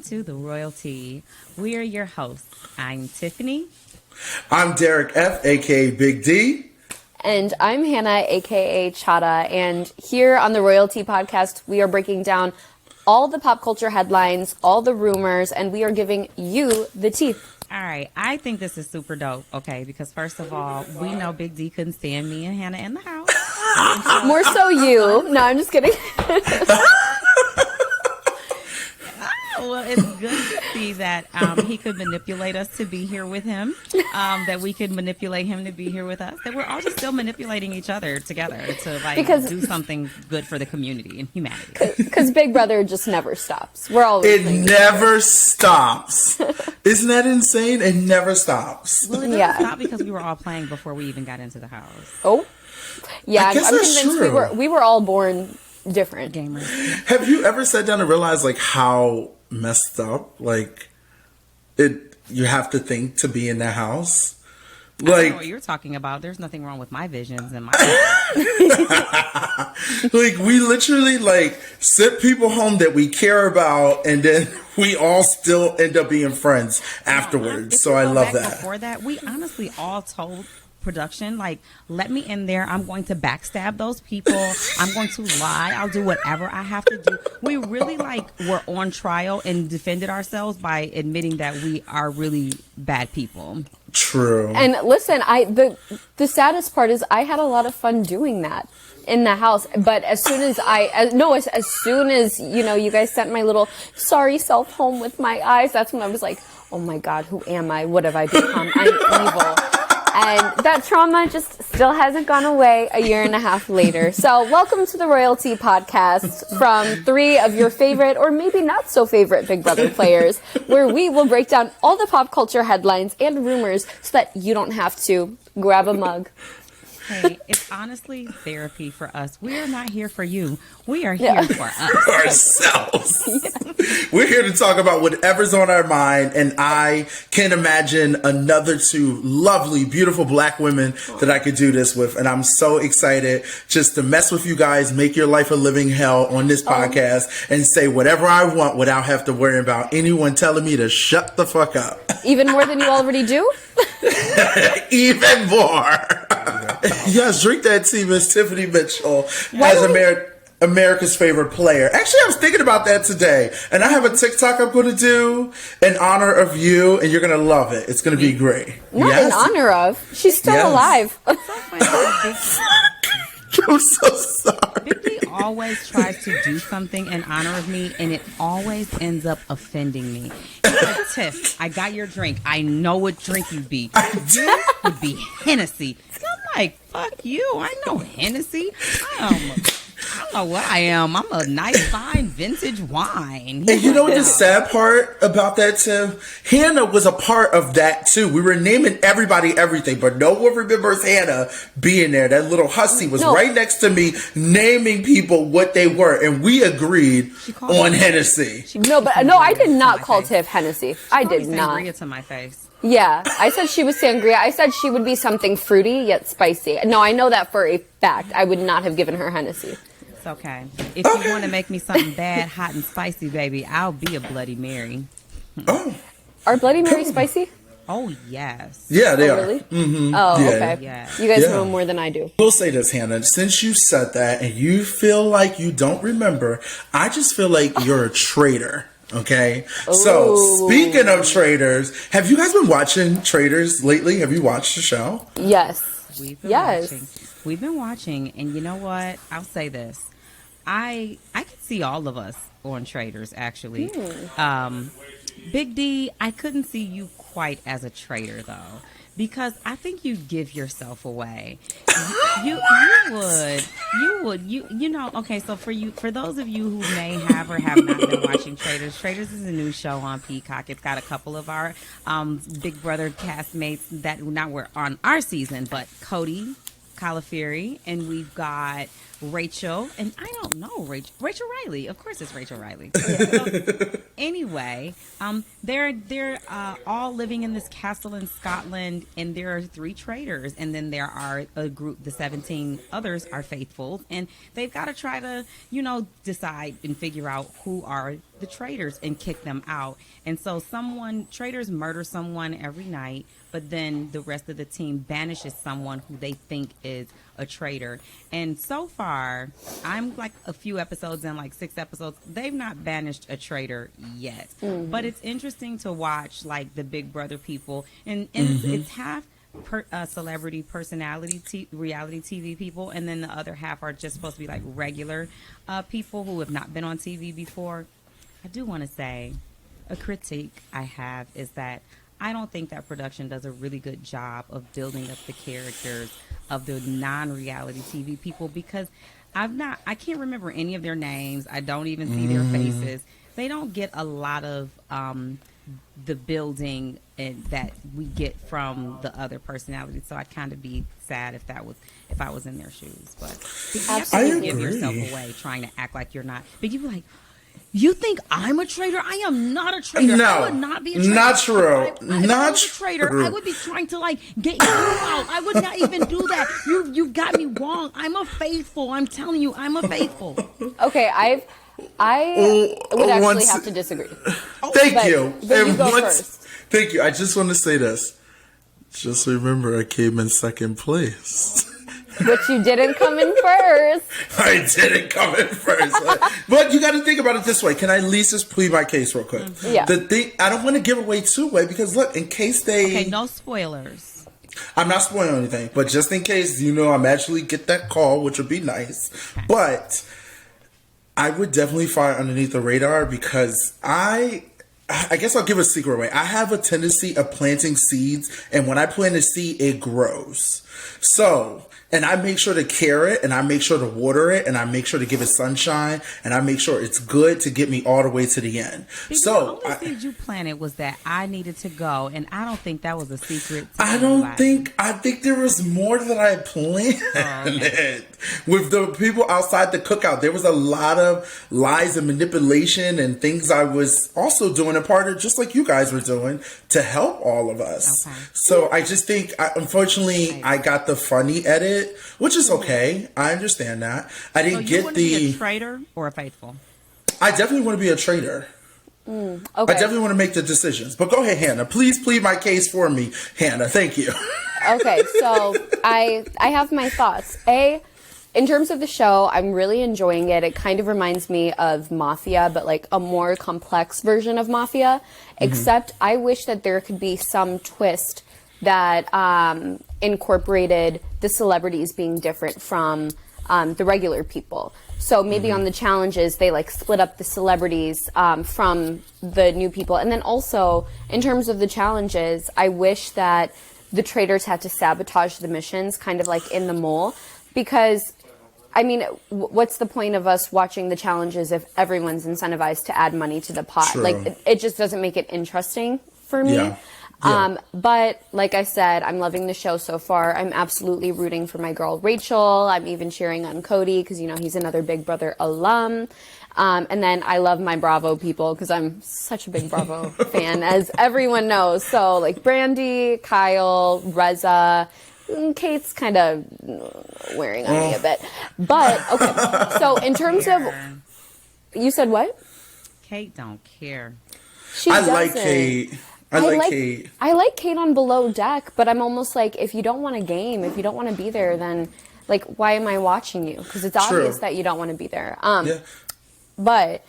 to the Royalty. We are your hosts. I'm Tiffany. I'm Derek F, aka Big D. And I'm Hannah, aka Chada. And here on the Royalty Podcast, we are breaking down all the pop culture headlines, all the rumors, and we are giving you the tea. All right, I think this is super dope, okay? Because first of all, we know Big D couldn't stand me and Hannah in the house. More so you. No, I'm just kidding. Well, it's good to see that he could manipulate us to be here with him, that we could manipulate him to be here with us, that we're all just still manipulating each other together to do something good for the community and humanity. Because Big Brother just never stops. We're always never stops. Isn't that insane? It never stops. Well, it doesn't stop because we were all playing before we even got into the house. Oh, yeah. I'm that's convinced true. we were all born different Gamers. Have you ever sat down and realized like how messed up you have to think to be in that house? I don't know what you're talking about. There's nothing wrong with my visions and my like we literally sent people home that we care about, and then we all still end up being friends afterwards. So I love that. Before that, we honestly all told production, let me in there. I'm going to backstab those people. I'm going to lie. I'll do whatever I have to do. We really were on trial and defended ourselves by admitting that we are really bad people. True. And listen, the saddest part is I had a lot of fun doing that in the house. But as soon as as soon as you guys sent my little sorry self home with my eyes, that's when I was like, oh my God, who am I? What have I become? I'm evil. And that trauma just still hasn't gone away a year and a half later. So welcome to the Royalty Podcast from three of your favorite or maybe not so favorite Big Brother players, where we will break down all the pop culture headlines and rumors so that you don't have to grab a mug. Hey, it's honestly therapy for us. We are not here for you. We are here for us. Ourselves. We're here to talk about whatever's on our mind, and I can't imagine another two lovely, beautiful black women that I could do this with, and I'm so excited just to mess with you guys, make your life a living hell on this podcast, and say whatever I want without have to worry about anyone telling me to shut the fuck up. Even more than you already do? Even more. Yes, drink that tea, Miss Tiffany Mitchell, as America's favorite player. Actually, I was thinking about that today, and I have a TikTok I'm going to do in honor of you, and you're going to love it. It's going to be great. Not in honor of. She's still alive. I'm so sorry. Vicky always tries to do something in honor of me, and it always ends up offending me. It's like, Tiff, I got your drink. I know what drink you'd be. You would be Hennessy. And I'm like, fuck you. I know Hennessy. I don't know what I am. I'm a nice, fine, vintage wine. And you know what the sad part about that, Tim? Hannah was a part of that, too. We were naming everybody everything, but no one remembers Hannah being there. That little hussy was right next to me, naming people what they were, and we agreed on Hennessy. I did not call Tiff Hennessy. I did not. Sangria to my face. Yeah, I said she was sangria. I said she would be something fruity yet spicy. No, I know that for a fact. I would not have given her Hennessy. It's okay. If you want to make me something bad, hot, and spicy, baby, I'll be a Bloody Mary. Oh. Are Bloody Marys spicy? Oh, yes. Yeah, they are. Really? Mm-hmm. Oh, yeah. okay. Yeah. You guys know more than I do. We'll say this, Hannah. Since you said that and you feel like you don't remember, I just feel like you're a traitor. Okay. Ooh. So speaking of Traitors, have you guys been watching Traitors lately? Have you watched the show? Yes. We've been watching, and you know what? I'll say this. I could see all of us on Traitors, actually. Big D, I couldn't see you quite as a traitor, though, because I think you'd give yourself away. You would. Okay, so for those of you who may have or have not been watching Traitors is a new show on Peacock. It's got a couple of our Big Brother castmates that now were on our season, but Cody Calafieri, and we've got Rachel, and I don't know Rachel Riley. Of course, it's Rachel Riley. So, anyway, they're all living in this castle in Scotland, and there are 3 traitors, and then there are a group. The 17 others are faithful, and they've got to try to, decide and figure out who are the traitors and kick them out. And so traitors murder someone every night, but then the rest of the team banishes someone who they think is a traitor. And so far, I'm like a few episodes in, like 6 episodes, they've not banished a traitor yet. Mm-hmm. But it's interesting to watch, like, the Big Brother people, and it's half celebrity personality reality TV people, and then the other half are just supposed to be like regular people who have not been on TV before. I do want to say a critique I have is that I don't think that production does a really good job of building up the characters of the non-reality TV people, because I can't remember any of their names. I don't even see their faces. They don't get a lot of the building that we get from the other personalities. So I'd kind of be sad if I was in their shoes. But you have to give yourself away trying to act like you're not. But you be like, you think I'm a traitor? I am not a traitor. No, I would not be a traitor. Not true. If I was a traitor, I would be trying to get you out. I would not even do that. You got me wrong. I'm a faithful. I'm telling you, I'm a faithful. Okay, I would actually have to disagree. Thank you. But you go first. Thank you. I just want to say this. Just remember, I came in second place. But you didn't come in first. I didn't come in first. But you got to think about it this way. Can I at least just plead my case real quick? Mm-hmm. Yeah. The thing, I don't want to give away too away, because look, in case they... Okay, no spoilers. I'm not spoiling anything, but just in case, I actually get that call, which would be nice. Okay. But I would definitely fly underneath the radar, because I guess I'll give a secret away. I have a tendency of planting seeds, and when I plant a seed, it grows. So... And I make sure to care it, and I make sure to water it, and I make sure to give it sunshine, and I make sure it's good to get me all the way to the end. So the only seed you planted was that I needed to go, and I don't think that was a secret. I think there was more that I planned. With the people outside the cookout, there was a lot of lies and manipulation and things I was also doing a part of, just like you guys were doing, to help all of us. Okay. So I just think, unfortunately, I got the funny edit, which is okay. I understand that. I didn't get the... be a traitor or a faithful? I definitely want to be a traitor. Okay. I definitely want to make the decisions. But go ahead, Hannah. Please plead my case for me, Hannah. Thank you. Okay, so I have my thoughts. In terms of the show, I'm really enjoying it. It kind of reminds me of Mafia, but like a more complex version of Mafia. Except I wish that there could be some twist that incorporated the celebrities being different from the regular people. So maybe on the challenges, they split up the celebrities from the new people. And then also, in terms of the challenges, I wish that the traitors had to sabotage the missions, kind of like in The Mole. Because, I mean, what's the point of us watching the challenges if everyone's incentivized to add money to the pot? True. It just doesn't make it interesting for me. Yeah. But like I said, I'm loving the show so far. I'm absolutely rooting for my girl Rachel. I'm even cheering on Cody because, he's another Big Brother alum. And then I love my Bravo people because I'm such a big Bravo fan, as everyone knows. So Brandy, Kyle, Reza, Kate's kind of wearing on me a bit. But, okay. So in terms of... You said what? Kate don't care. I like Kate. I like Kate. I like Kate on Below Deck, but I'm almost like, if you don't want a game, if you don't want to be there, then why am I watching you? Because it's obvious that you don't want to be there. Yeah. But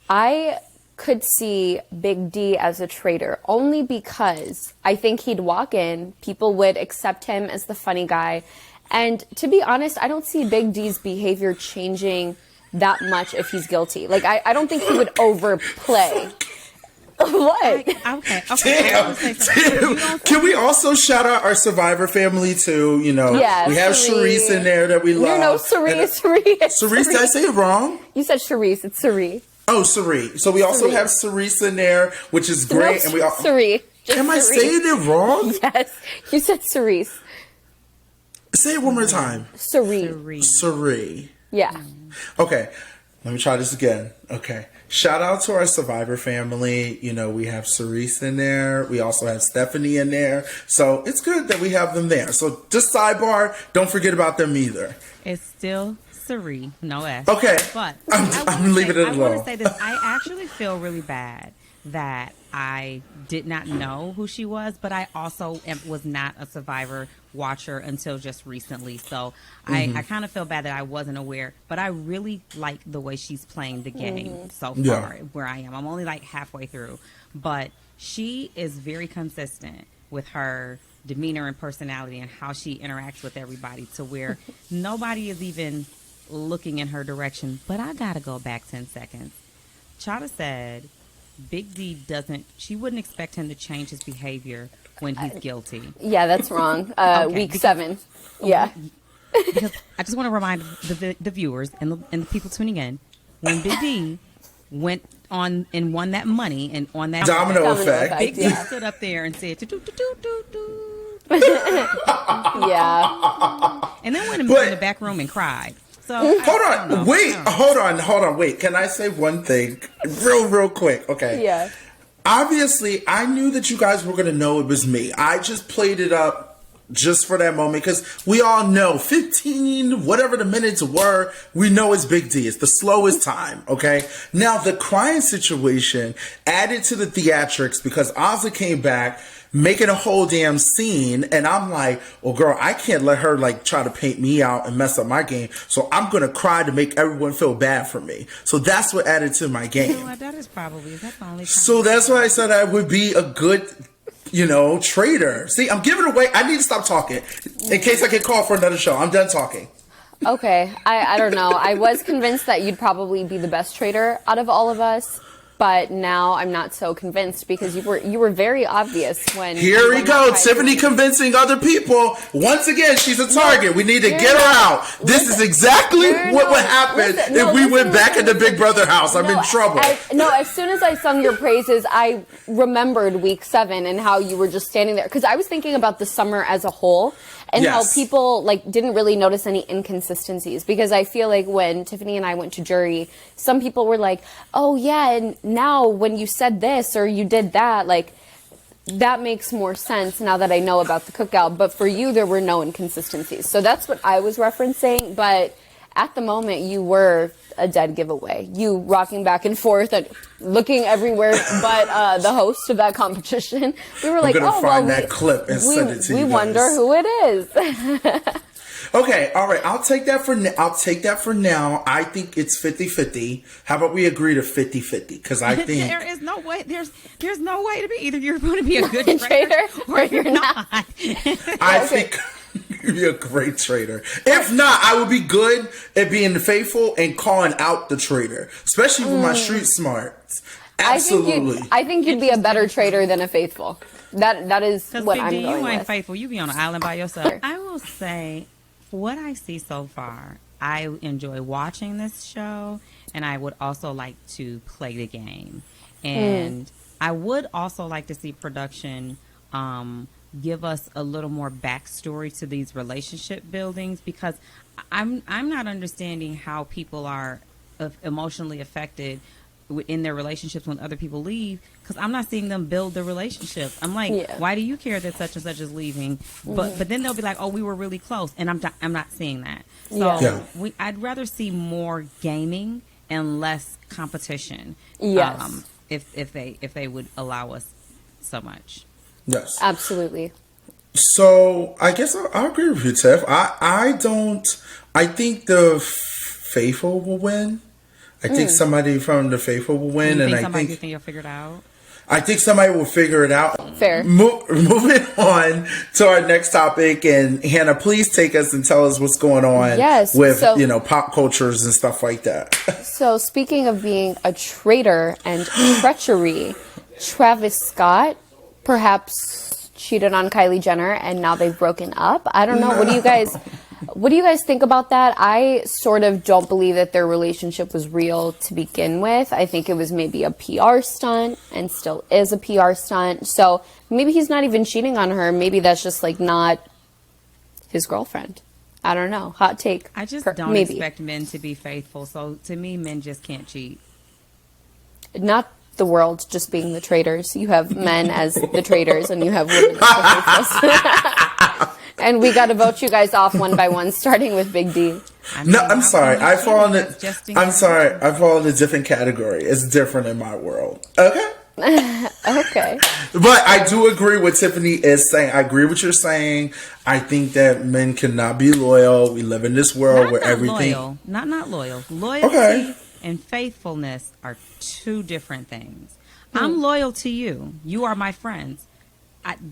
I could see Big D as a traitor only because I think he'd walk in, people would accept him as the funny guy. And to be honest, I don't see Big D's behavior changing that much if he's guilty. I don't think he would overplay. What? Okay. Damn. Can we also shout out our Survivor family too? Yeah, we have Charisse in there that we love. No, Cerise. Cerise, did I say it wrong? You said Charisse. It's Cerise. Oh, Cerise. So we also have Cerise in there, which is great. No, and we all. Cerise. Am I saying it wrong? Yes, you said Cerise. Say it one more time. Cerise. Cerise. Yeah. Okay, let me try this again. Okay. Shout out to our Survivor family. You know, we have Cerise in there. We also have Stephanie in there. So it's good that we have them there. So just sidebar, don't forget about them either. It's still Sari, no S. Okay. But I'm leaving it I alone. want to say this. I actually feel really bad that I did not know who she was, but I also was not a Survivor watcher until just recently. So I kind of feel bad that I wasn't aware, but I really like the way she's playing the game so far where I am. I'm only like halfway through, but she is very consistent with her demeanor and personality and how she interacts with everybody to where nobody is even looking in her direction. But I gotta go back 10 seconds. Chada said Big D she wouldn't expect him to change his behavior when he's guilty. Yeah, that's wrong. Week 7. Yeah. Because I just want to remind the viewers and the people tuning in, when Big D went on and won that money and on that domino effect, Big D stood up there and said, do. Yeah. And then went and moved in the back room and cried. So hold on. Wait, can I say one thing real quick? Okay. Yeah. Obviously, I knew that you guys were going to know it was me. I just played it up just for that moment because we all know 15, whatever the minutes were, we know it's Big D. It's the slowest time, okay? Now, the crying situation added to the theatrics because Ozzy came back making a whole damn scene, and I'm like, well, girl, I can't let her like try to paint me out and mess up my game, so I'm gonna cry to make everyone feel bad for me. So that's what added to my game. You know what, that is the only time. So that's why I said I would be a good, traitor. See, I'm giving away. I need to stop talking in case I get called for another show. I'm done talking. Okay. I don't know. I was convinced that you'd probably be the best traitor out of all of us. But now I'm not so convinced because you were very obvious when. Here we go, Tiffany convincing other people. Once again, she's a target. We need to get her out. This is exactly what would happen if we went back in the Big Brother house. I'm in trouble. As soon as I sung your praises, I remembered week 7 and how you were just standing there. Because I was thinking about the summer as a whole. And how people didn't really notice any inconsistencies, because I feel like when Tiffany and I went to jury, some people were like, "Oh yeah, and now when you said this or you did that, that makes more sense now that I know about the cookout." But for you, there were no inconsistencies, so that's what I was referencing. But at the moment, you were a dead giveaway. You rocking back and forth and looking everywhere but the host of that competition. We were like, I'm gonna find that clip and send it to you guys. We wonder who it is. Okay, all right. I'll take that for now. I think it's 50-50. How about we agree to 50-50? Because I think there is no way. There's no way to be either. You're going to be a good traitor or you're not. I think you'd be a great traitor. If not, I would be good at being faithful and calling out the traitor, especially with my street smarts. Absolutely. I think you'd be a better traitor than a faithful. That is what I'm going with. You ain't faithful. You be on an island by yourself. I will say, what I see so far, I enjoy watching this show, and I would also like to play the game. And I would also like to see production give us a little more backstory to these relationship buildings, because I'm not understanding how people are emotionally affected in their relationships when other people leave, because I'm not seeing them build the relationship. I'm like, why do you care that such and such is leaving? But then they'll be like, oh, we were really close, and I'm not seeing that. So I'd rather see more gaming and less competition. Yes. If they would allow us so much. Yes, absolutely. So I guess I agree with you, Tiff. I think the faithful will win. I think somebody from the faithful will win, and I think you'll figure it out. I think somebody will figure it out. Fair. Moving on to our next topic, and Hannah, please take us and tell us what's going on with pop cultures and stuff like that. So speaking of being a traitor and treachery, Travis Scott perhaps cheated on Kylie Jenner, and now they've broken up. I don't know. What do you guys think about that? I sort of don't believe that their relationship was real to begin with. I think it was maybe a PR stunt, and still is a PR stunt. So maybe he's not even cheating on her. Maybe that's just not his girlfriend. I don't know. Hot take. I just don't Maybe. expect men to be faithful. So to me, men just can't cheat. Not the world just being the traitors. You have men as the traitors, and you have women as the faithless. And we got to vote you guys off one by one, starting with Big D. No, I'm sorry. I fall in That's just the. I'm sorry. I fall in a different category. It's different in my world. Okay. Okay. But I do agree with Tiffany is saying. I agree with what you're saying. I think that men cannot be loyal. We live in this world where everything. Loyal. Not loyal. Loyalty Okay. and faithfulness are two different things. I'm loyal to you. You are my friends.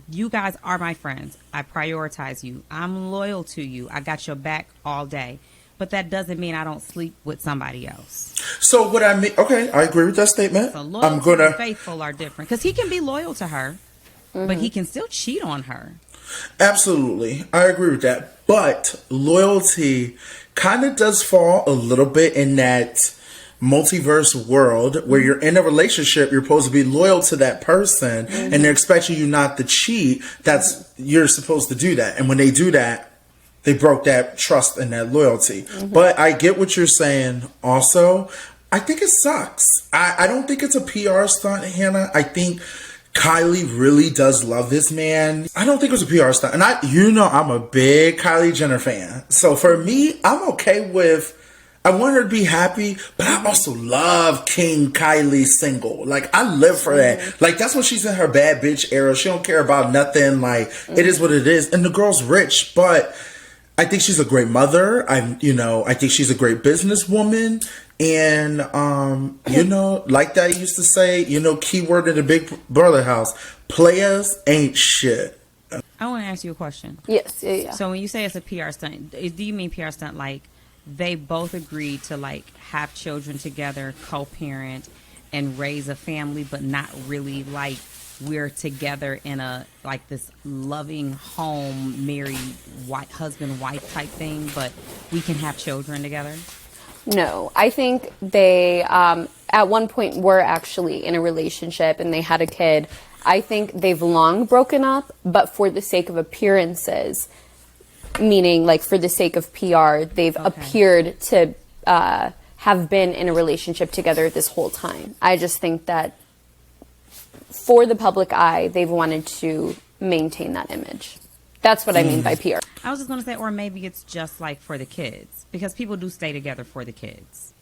You guys are my friends. I prioritize you. I'm loyal to you. I got your back all day. But that doesn't mean I don't sleep with somebody else. So what I mean, okay, I agree with that statement. So loyalty and faithful are different. Because he can be loyal to her, but he can still cheat on her. Absolutely. I agree with that. But loyalty kind of does fall a little bit in that multiverse world where you're in a relationship, you're supposed to be loyal to that person and they're expecting you not to cheat. You're supposed to do that. And when they do that, they broke that trust and that loyalty. But I get what you're saying also. I think it sucks. I don't think it's a PR stunt, Hannah. I think Kylie really does love this man. I don't think it was a PR stunt. And I'm a big Kylie Jenner fan. So for me, I'm okay with, I want her to be happy, but I also love King Kylie single. Like, I live for that. Like, that's when she's in her bad bitch era. She don't care about nothing. Like, it is what it is. And the girl's rich, but I think she's a great mother. I think she's a great businesswoman. And, like that used to say, keyword in the Big Brother house, players ain't shit. I want to ask you a question. Yes. Yeah. So when you say it's a PR stunt, do you mean PR stunt like they both agreed to like have children together, co-parent, and raise a family, but not really like we're together in a like this loving home, married, husband, wife type thing, but we can have children together? No, I think they at one point were actually in a relationship and they had a kid. I think they've long broken up, but for the sake of appearances, meaning like for the sake of PR, they've appeared to have been in a relationship together this whole time. I just think that for the public eye, they've wanted to maintain that image. That's what I mean by PR. I was just going to say, or maybe it's just like for the kids, because people do stay together for the kids.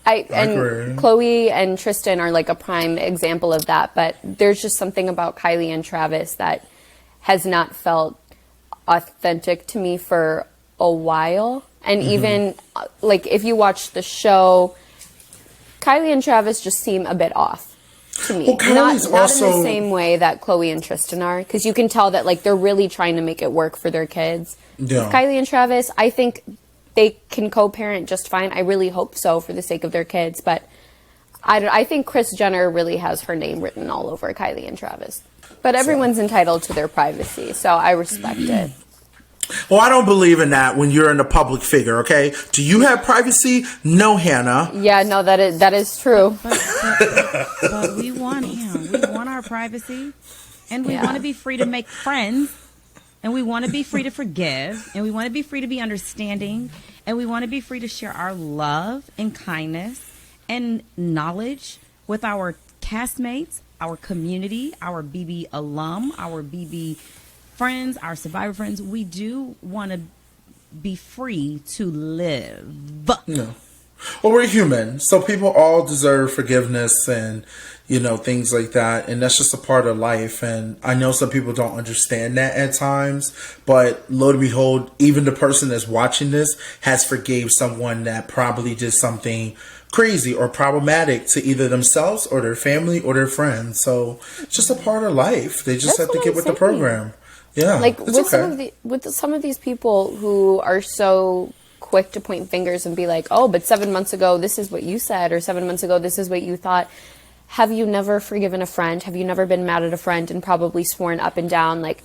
And Chloe and Tristan are like a prime example of that, but there's just something about Kylie and Travis that has not felt authentic to me for a while. And even like if you watch the show, Kylie and Travis just seem a bit off to me. Well, not in the same way that Chloe and Tristan are, because you can tell that like they're really trying to make it work for their kids. Yeah. With Kylie and Travis, I think they can co-parent just fine. I really hope so for the sake of their kids, but I think Kris Jenner really has her name written all over Kylie and Travis. But everyone's entitled to their privacy, so I respect it. Well, I don't believe in that when you're in a public figure, okay? Do you have privacy? No, Hannah. Yeah, no, that is true. But we want him. We want our privacy. And we want to be free to make friends. And we want to be free to forgive. And we want to be free to be understanding. And we want to be free to share our love and kindness and knowledge with our castmates, our community, our BB alum, our BB friends, our survivor friends. We do want to be free to live. No. Well, we're human, so people all deserve forgiveness and, things like that. And that's just a part of life. And I know some people don't understand that at times, but lo and behold, even the person that's watching this has forgave someone that probably did something crazy or problematic to either themselves or their family or their friends. So it's just a part of life. They just have to get with the program. Yeah. Like with some of these people who are so quick to point fingers and be like, oh, but 7 months ago, this is what you said, or 7 months ago, this is what you thought. Have you never forgiven a friend? Have you never been mad at a friend and probably sworn up and down, like,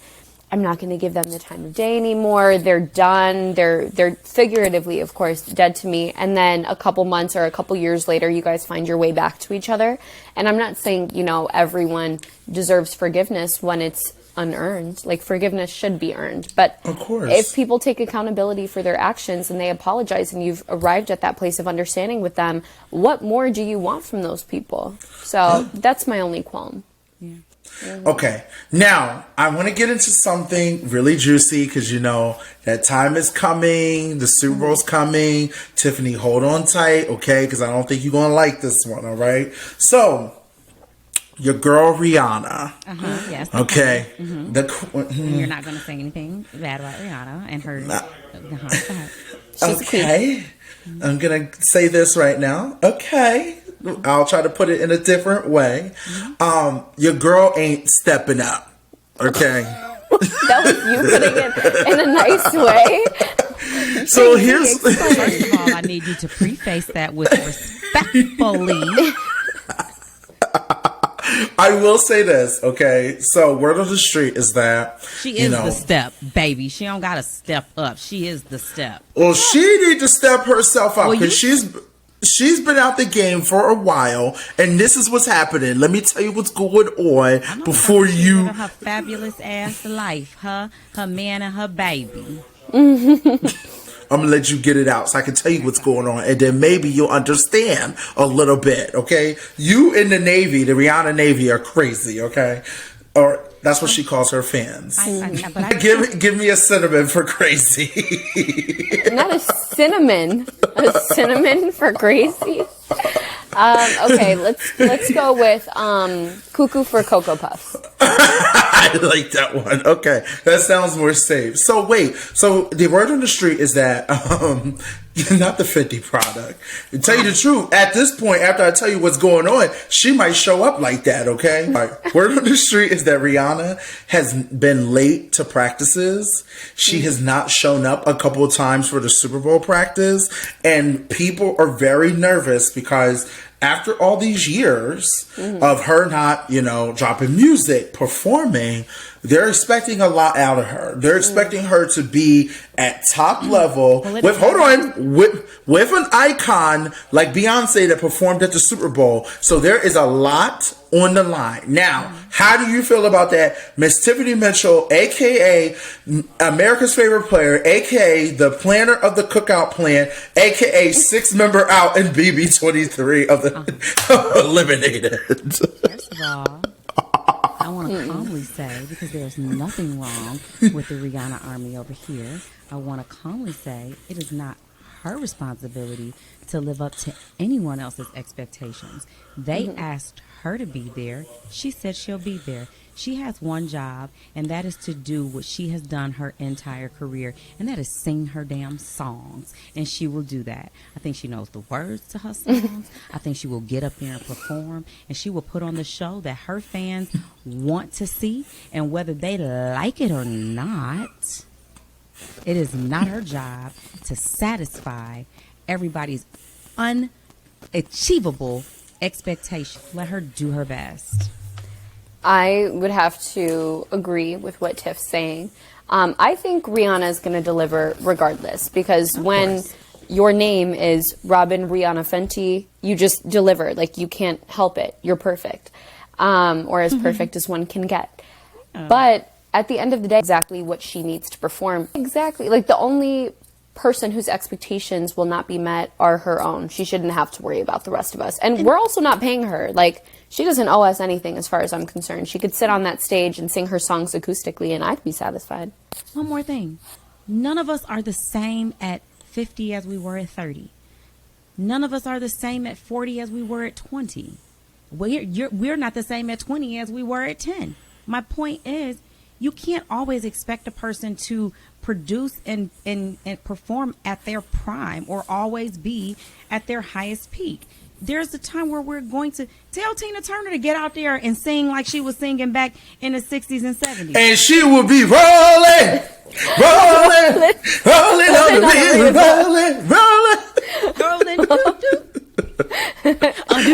I'm not going to give them the time of day anymore. They're done. They're figuratively, of course, dead to me. And then a couple months or a couple years later, you guys find your way back to each other. And I'm not saying, everyone deserves forgiveness when it's unearned. Like, forgiveness should be earned. But of course, if people take accountability for their actions and they apologize and you've arrived at that place of understanding with them, what more do you want from those people? So that's my only qualm. Yeah. Okay, now I want to get into something really juicy because you know that time is coming. The Super Bowl's coming. Tiffany, hold on tight, okay? Because I don't think you're going to like this one, all right? So, your girl Rihanna. Yes. Okay. You're not going to say anything bad about Rihanna and her. Okay. I'm going to say this right now. Okay. I'll try to put it in a different way. Your girl ain't stepping up. Okay. That was you putting it in a nice way. So here's. First of all, I need you to preface that with respectfully. I will say this, okay? So word on the street is that She is the step, baby. She don't got to step up. She is the step. Well, she need to step herself up because she's been out the game for a while, and this is what's happening. Let me tell you what's going on before you. Living her fabulous ass life, her man, and her baby. I'm gonna let you get it out so I can tell you what's going on, and then maybe you'll understand a little bit. Okay, you in the Navy, the Rihanna Navy, are crazy. Okay, or that's what she calls her fans. Give me a cinnamon for crazy. Not a cinnamon. A cinnamon for crazy. Okay, let's go with cuckoo for Cocoa Puffs. I like that one. Okay, that sounds more safe. So wait, so the word on the street is that not the 50 product. To tell you the truth, at this point, after I tell you what's going on, she might show up like that. Okay, word on the street is that Rihanna has been late to practices. She has not shown up a couple of times for the Super Bowl practice, and people are very nervous because after all these years of her not, dropping music, performing, they're expecting a lot out of her. They're expecting her to be at top level with an icon like Beyonce that performed at the Super Bowl. So there is a lot on the line. Now, how do you feel about that? Miss Tiffany Mitchell, aka America's favorite player, aka the planner of the cookout plan, aka 6-member out in BB23 of the eliminated. First of all, I want to calmly say, because there's nothing wrong with the Rihanna army over here, I want to calmly say it is not her responsibility to live up to anyone else's expectations. They asked her to be there. She said she'll be there. She has one job, and that is to do what she has done her entire career, and that is sing her damn songs. And she will do that. I think she knows the words to her songs. I think she will get up there and perform, and she will put on the show that her fans want to see. And whether they like it or not, it is not her job to satisfy everybody's unachievable expectation. Let her do her best. I would have to agree with what Tiff's saying. I think Rihanna is going to deliver regardless, because when your name is Robin Rihanna Fenty, you just deliver. Like, you can't help it. You're perfect. Or as perfect as one can get. But at the end of the day, exactly what she needs to perform. Exactly. Like, the only person whose expectations will not be met are her own. She shouldn't have to worry about the rest of us. And we're also not paying her. Like, she doesn't owe us anything as far as I'm concerned. She could sit on that stage and sing her songs acoustically and I'd be satisfied. One more thing. None of us are the same at 50 as we were at 30. None of us are the same at 40 as we were at 20. We're not the same at 20 as we were at 10. My point is, you can't always expect a person to produce and perform at their prime or always be at their highest peak. There's a time where we're going to tell Tina Turner to get out there and sing like she was singing back in the 60s and 70s. And she will be rolling on the river, rolling. I'm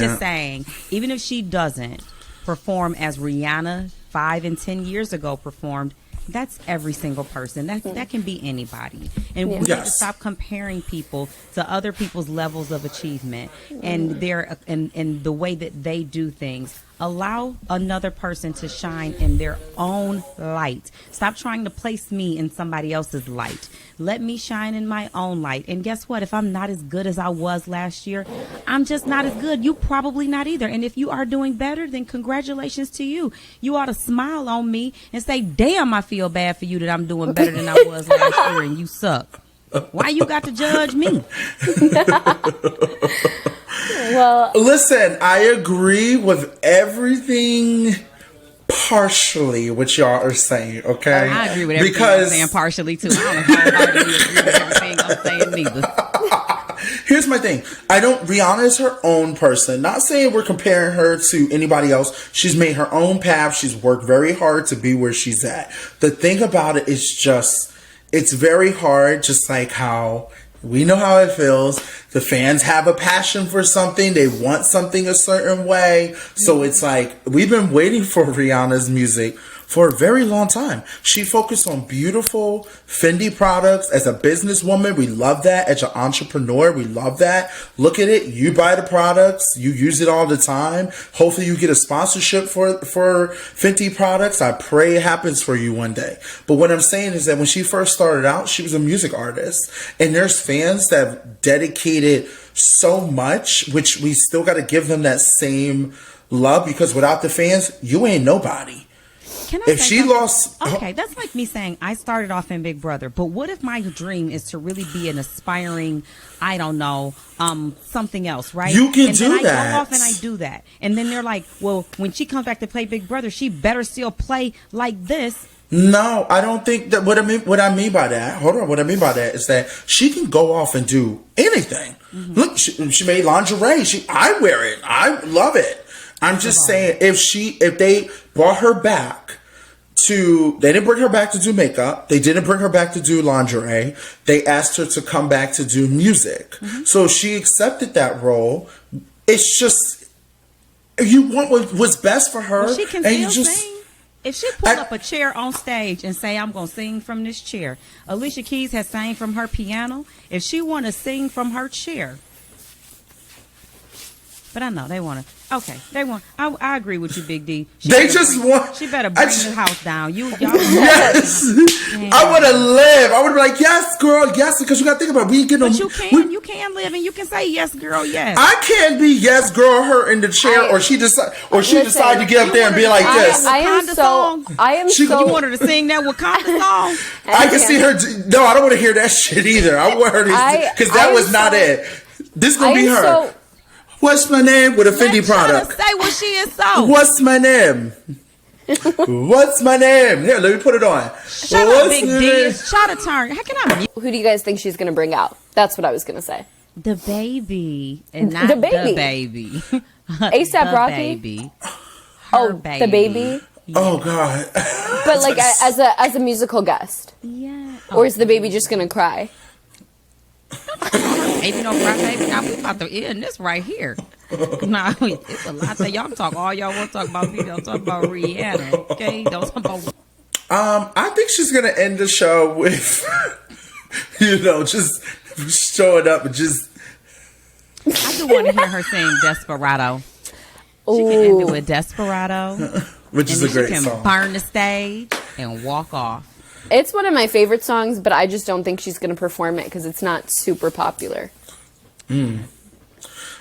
just saying, even if she doesn't perform as Rihanna 5 and 10 years ago performed, That's every single person. That can be anybody. And we need to Yes. stop comparing people to other people's levels of achievement and their and the way that they do things. Allow another person to shine in their own light. Stop trying to place me in somebody else's light. Let me shine in my own light. And guess what? If I'm not as good as I was last year, I'm just not as good. You probably not either. And if you are doing better, then congratulations to you. You ought to smile on me and say, damn, I feel bad for you that I'm doing better than I was last year and you suck. Why you got to judge me? Well, Listen, I agree with everything partially what y'all are saying, okay? I agree with everything I'm saying partially too. I don't know how hard agree with everything I'm saying neither. Here's my thing. Rihanna is her own person. Not saying we're comparing her to anybody else. She's made her own path. She's worked very hard to be where she's at. The thing about it is just, it's very hard, just like how we know how it feels. The fans have a passion for something. They want something a certain way. So it's like, we've been waiting for Rihanna's music for a very long time. She focused on beautiful Fendi products. As a businesswoman, we love that. As an entrepreneur, we love that. Look at it. You buy the products. You use it all the time. Hopefully you get a sponsorship for Fenty products. I pray it happens for you one day. But what I'm saying is that when she first started out, she was a music artist. And there's fans that have dedicated so much, which we still got to give them that same love, because without the fans, you ain't nobody. Can I If say she something? lost, Okay, that's like me saying I started off in Big Brother, but what if my dream is to really be an aspiring, I don't know, something else, right? You can and do then that. I go off and I do that, and then they're like, well, when she comes back to play Big Brother, she better still play like this. no, I don't think that. What I mean by that. Hold on. What I mean by that is that she can go off and do anything. Look, she made lingerie. I wear it. I love it. I'm just saying, if they brought her back they didn't bring her back to do makeup. They didn't bring her back to do lingerie. They asked her to come back to do music. So she accepted that role. It's just, you want what's best for her. Well, she can and still sing. If she pulled up a chair on stage and say, I'm going to sing from this chair. Alicia Keys has sang from her piano. If she want to sing from her chair. But I know they want to. Okay, they want. I agree with you, Big D. She better bring the house down. Y'all. Yes, I would have lived. I would have been like, yes, girl, yes, because you got to think about it. We get But you can live and you can say yes, girl, yes. I can't be yes, girl, her in the chair, or she decide to get up there and be like this. I am so. You want her to sing that Wakanda song? I can see her. No, I don't want to hear that shit either. I want her to, because that was not it. This is gonna be her. What's my name with a Fendi product? Say what she is so. What's my name? What's my name? Here, let me put it on. Shut up, Big D. Shut a turn. How can I mute? Who do you guys think she's going to bring out? That's what I was going to say. The baby. And not The baby. the baby. A$AP Rocky? Baby. The baby? Oh, God. But like as a musical guest? Yeah. Or is the baby just going to cry? Baby don't cry, baby. Now we about to end this right here. No, it's a lot that y'all talk. All y'all want to talk about me. Don't talk about Rihanna. Okay? Don't talk about. I think she's gonna end the show with, just showing up and just. I do want to hear her sing Desperado. She can end it with Desperado, which is a great song. She can burn the stage and walk off. It's one of my favorite songs, but I just don't think she's going to perform it because it's not super popular. For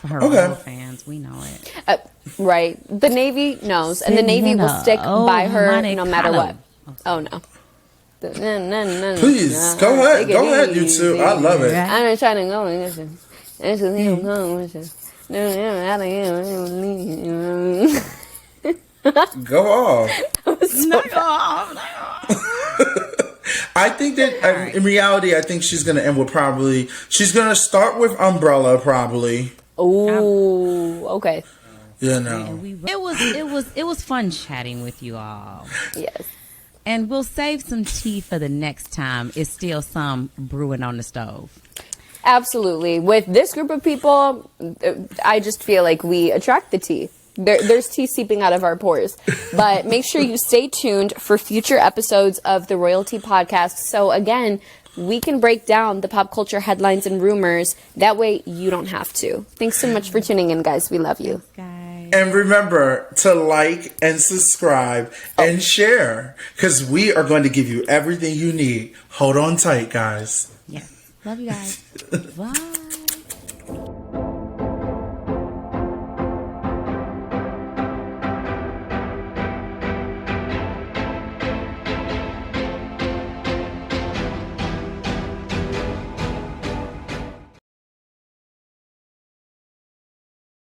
her real fans, we know it. Right. The Navy knows, and the Navy will stick by her no matter what. Oh, no. Please, go ahead. Go ahead, you two. I love it. I'm trying to go. Go off. I think that in reality, I think she's going to end with she's going to start with Umbrella probably. Oh, okay. It was fun chatting with you all. Yes. And we'll save some tea for the next time. It's still some brewing on the stove. Absolutely. With this group of people, I just feel like we attract the tea. There's tea seeping out of our pores. But make sure you stay tuned for future episodes of the Royalty Podcast. So again, we can break down the pop culture headlines and rumors. That way you don't have to. Thanks so much for tuning in, guys. We love you. Guys. And remember to like and subscribe and share, because we are going to give you everything you need. Hold on tight, guys. Yeah. Love you guys. Bye.